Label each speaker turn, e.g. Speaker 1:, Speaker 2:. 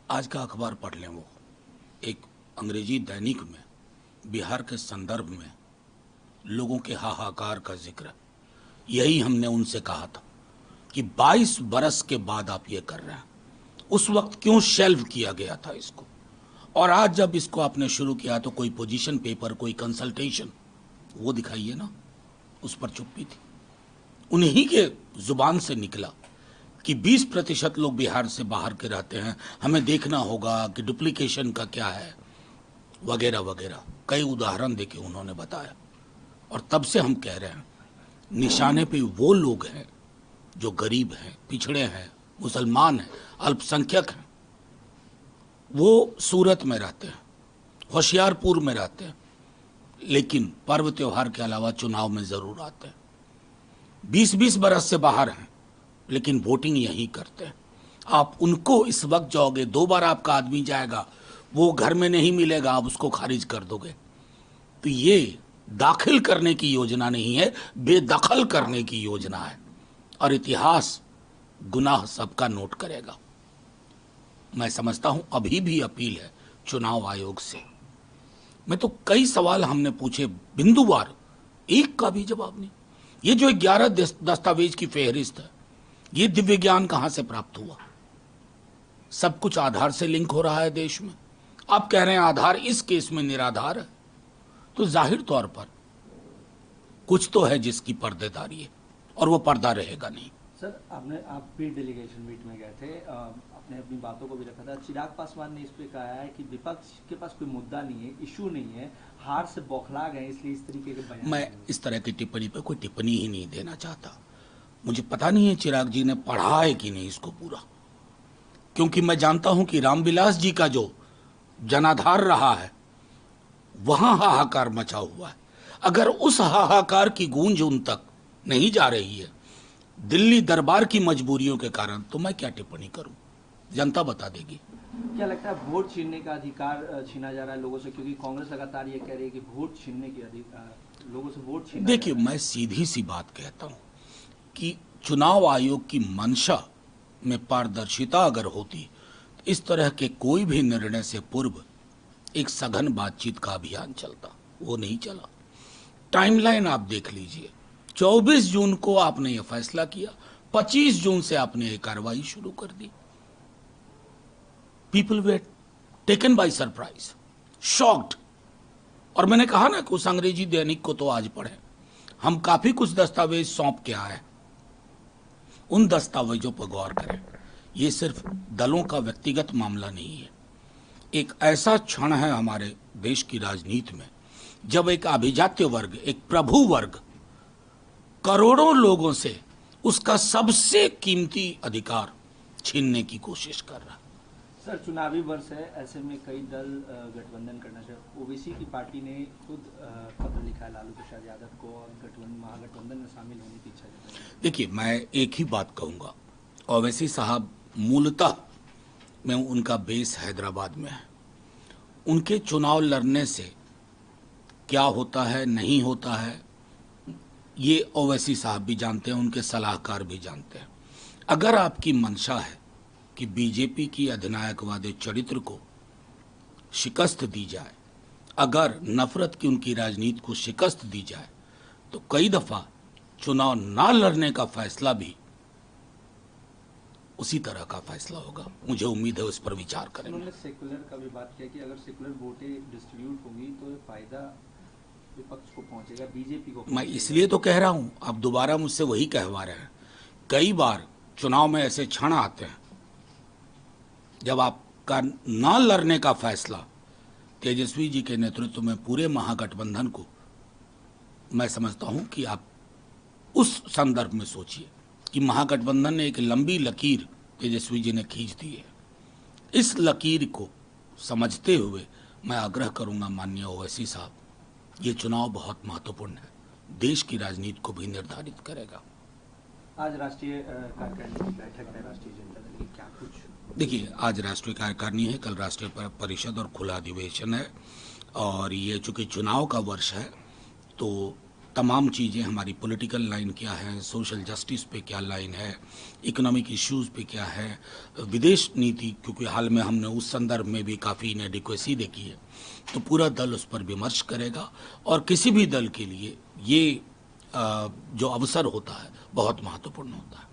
Speaker 1: आज का अखबार पढ़ लें, वो एक अंग्रेजी दैनिक में बिहार के संदर्भ में लोगों के हाहाकार का जिक्र है। यही हमने उनसे कहा था कि 22 बरस के बाद आप ये कर रहे हैं, उस वक्त क्यों शेल्व किया गया था इसको, और आज जब इसको आपने शुरू किया तो कोई पोजीशन पेपर, कोई कंसल्टेशन वो दिखाइए ना। उस पर चुप्पी थी। उन्हीं के जुबान से निकला कि 20% लोग बिहार से बाहर के रहते हैं, हमें देखना होगा कि डुप्लीकेशन का क्या है, वगैरह वगैरह कई उदाहरण देके उन्होंने बताया। और तब से हम कह रहे हैं निशाने पे वो लोग हैं जो गरीब हैं, पिछड़े हैं, मुसलमान हैं, अल्पसंख्यक हैं। वो सूरत में रहते हैं, होशियारपुर में रहते हैं, लेकिन पर्व त्योहार के अलावा चुनाव में जरूर आते हैं। 20-20 बरस से बाहर हैं लेकिन वोटिंग यहीं करते हैं। आप उनको इस वक्त जाओगे, 2 बार आपका आदमी जाएगा, वो घर में नहीं मिलेगा, आप उसको खारिज कर दोगे। तो ये दाखिल करने की योजना नहीं है, बेदखल करने की योजना है। और इतिहास गुनाह सबका नोट करेगा। मैं समझता हूं अभी भी अपील है चुनाव आयोग से। मैं तो कई सवाल हमने पूछे, बिंदुवार, एक का भी जवाब नहीं। ये जो 11 दस्तावेज की फेहरिस्त है, ये दिव्य ज्ञान कहां से प्राप्त हुआ? सब कुछ आधार से लिंक हो रहा है देश में। आप कह रहे हैं आधार इस केस में निराधार है, तो जाहिर तौर पर कुछ तो है जिसकी पर्देदारी है, और वो पर्दा रहेगा नहीं।
Speaker 2: सर, आप भी डेलीगेशन मीट में गए थे, आपने अपनी बातों को भी रखा था। चिराग पासवान ने इस पे कहा है कि विपक्ष के पास कोई मुद्दा नहीं है, इशू नहीं है, हार से बौखला गए इसलिए इस तरीके के बयान।
Speaker 1: मैं इस तरह की टिप्पणी पर कोई टिप्पणी ही नहीं देना चाहता। मुझे पता नहीं है चिराग जी ने पढ़ा है कि नहीं इसको पूरा, क्योंकि मैं जानता हूं कि रामविलास जी का जो जनाधार रहा है वहां हाहाकार मचा हुआ है। अगर उस हाहाकार की गूंज उन तक नहीं जा रही है दिल्ली दरबार की मजबूरियों के कारण, तो मैं क्या टिप्पणी करूं? जनता बता देगी।
Speaker 2: क्या लगता है वोट छीनने का अधिकार छीना जा रहा है लोगों से? क्योंकि कांग्रेस लगातार ये कह रही है कि वोट छीनने की अधिकार, लोगों से वोट छीना।
Speaker 1: देखिए, मैं सीधी सी बात कहता हूं कि चुनाव आयोग की मंशा में पारदर्शिता अगर होती तो इस तरह के कोई भी निर्णय से पूर्व एक सघन बातचीत का अभियान चलता। वो नहीं चला। टाइमलाइन आप देख लीजिए, 24 जून को आपने यह फैसला किया, 25 जून से आपने ये कार्रवाई शुरू कर दी। People were taken by surprise, shocked. और मैंने कहा ना कि उस अंग्रेजी दैनिक को तो आज पढ़ें। हम काफी कुछ दस्तावेज सौंप के आए, उन दस्तावेजों पर गौर करें। ये सिर्फ दलों का व्यक्तिगत मामला नहीं है। एक ऐसा क्षण है हमारे देश की राजनीति में जब एक अभिजात्य वर्ग, एक प्रभु वर्ग करोड़ों लोगों से उसका सबसे कीमती अधिकार छीनने की कोशिश कर रहा है।
Speaker 2: सर, चुनावी वर्ष है, ऐसे में कई दल गठबंधन करना चाहिए। ओबीसी की पार्टी ने खुद पत्र लिखा है लालू प्रसाद यादव को और महागठबंधन में शामिल होने की इच्छा जताई है।
Speaker 1: देखिए, मैं एक ही बात कहूंगा, ओवैसी साहब मूलतः में उनका बेस हैदराबाद में है। उनके चुनाव लड़ने से क्या होता है, नहीं होता है, ये ओवैसी साहब भी जानते हैं, उनके सलाहकार भी जानते हैं। अगर आपकी मंशा है कि बीजेपी की अधिनायकवादी चरित्र को शिकस्त दी जाए, अगर नफरत की उनकी राजनीति को शिकस्त दी जाए, तो कई दफा चुनाव ना लड़ने का फैसला भी उसी तरह का फैसला होगा। मुझे उम्मीद है उस पर विचार करेंगे।
Speaker 2: उन्होंने सेकुलर का भी बात किया कि अगर सेकुलर वोटें डिस्ट्रीब्यूट होंगी तो ये फायदा विपक्ष को पहुंचेगा, बीजेपी को पहुंचेगा।
Speaker 1: मैं इसलिए तो कह रहा हूं, आप दोबारा मुझसे वही कहवा रहे हैं। कई बार चुनाव में ऐसे क्षण आते हैं जब आपका ना लड़ने का फैसला तेजस्वी जी के नेतृत्व में पूरे महागठबंधन को, मैं समझता हूं कि आप उस संदर्भ में सोचिए कि महागठबंधन ने एक लंबी लकीर तेजस्वी जी ने खींच दी है। इस लकीर को समझते हुए मैं आग्रह करूंगा माननीय ओवैसी साहब, ये चुनाव बहुत महत्वपूर्ण है, देश की राजनीति को भी निर्धारित करेगा।
Speaker 2: आज राष्ट्रीय कार्यकारिणी की बैठक है राष्ट्रीय जनता दल की, क्या कुछ?
Speaker 1: देखिए, आज राष्ट्रीय कार्यकारिणी है, कल राष्ट्रीय परिषद और खुला अधिवेशन है। और ये चूंकि चुनाव का वर्ष है तो तमाम चीज़ें, हमारी पॉलिटिकल लाइन क्या है, सोशल जस्टिस पे क्या लाइन है, इकोनॉमिक इश्यूज़ पे क्या है, विदेश नीति, क्योंकि हाल में हमने उस संदर्भ में भी काफ़ी इनएडिक्वेसी देखी है, तो पूरा दल उस पर विमर्श करेगा। और किसी भी दल के लिए ये जो अवसर होता है बहुत महत्वपूर्ण होता है।